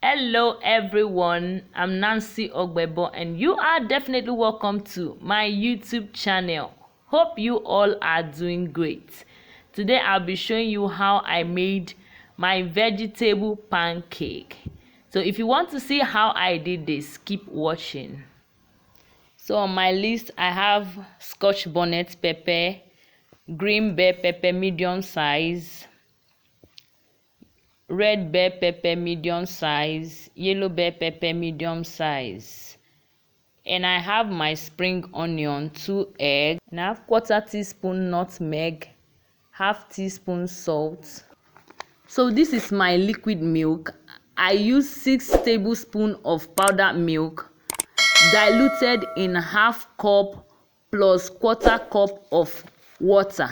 Hello everyone, I'm Nancy Ogbebor and you are definitely welcome to my YouTube channel. Hope you all are doing great. Today I'll be showing you how I made my vegetable pancake. So if you want to see how I did this, keep watching. So on my list I have scotch bonnet pepper, green bell pepper medium size, red bell pepper medium size, yellow bell pepper medium size, and I have my spring onion, 2 eggs, and I have 1/4 teaspoon nutmeg, 1/2 teaspoon salt. So this is my liquid milk. I use 6 tablespoons of powdered milk diluted in 1/2 cup plus 1/4 cup of water.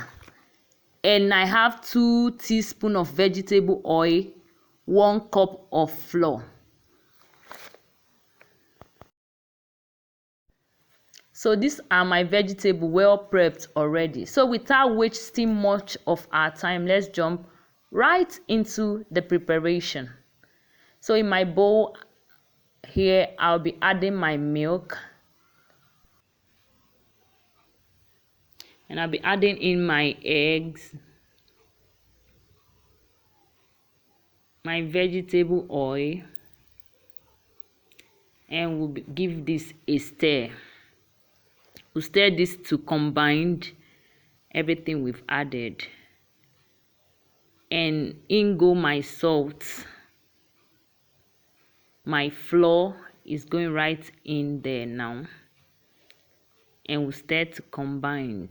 And I have 2 teaspoons of vegetable oil, 1 cup of flour. So these are my vegetables well prepped already. So without wasting much of our time, let's jump right into the preparation. So in my bowl here, I'll be adding my milk. And I'll be adding in my eggs, my vegetable oil, and we'll give this a stir. We'll stir this to combine everything we've added. And in go my salt. My flour is going right in there now. And we'll stir to combine.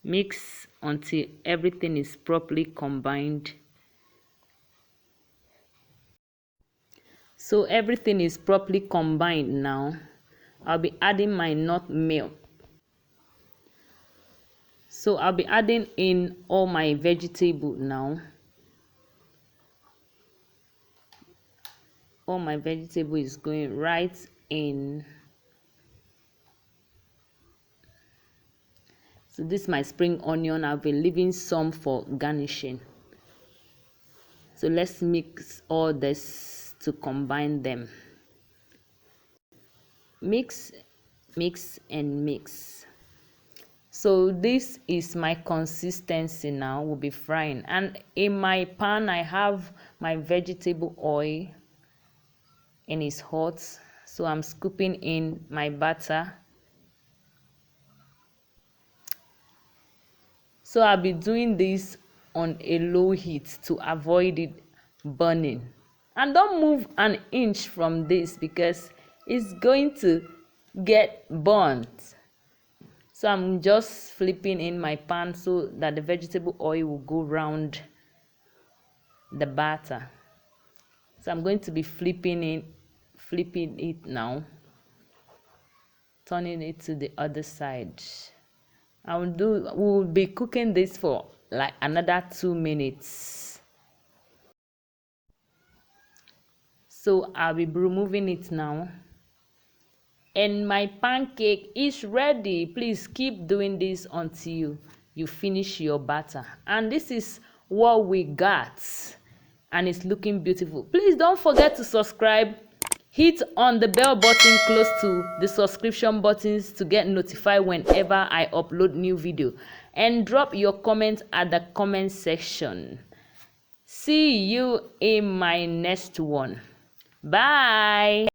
Mix until everything is properly combined. So everything is properly combined now. I'll be adding my nutmeg. So I'll be adding in all my vegetable now. All my vegetable is going right in. So this is my spring onion. I'll be leaving some for garnishing. So let's mix all this to combine them. Mix, mix, and mix. So this is my consistency now. We'll be frying. And in my pan, I have my vegetable oil. And it's hot. So I'm scooping in my butter. So I'll be doing this on a low heat to avoid it burning. And don't move an inch from this because it's going to get burnt. So I'm just flipping in my pan so that the vegetable oil will go round the batter. So I'm going to be flipping it now, turning it to the other side. We'll be cooking this for like another 2 minutes. So I'll be removing it now. And my pancake is ready. Please keep doing this until you finish your batter. And this is what we got. And it's looking beautiful. Please don't forget to subscribe. Hit on the bell button close to the subscription buttons to get notified whenever I upload new video. And drop your comment at the comment section. See you in my next one. Bye.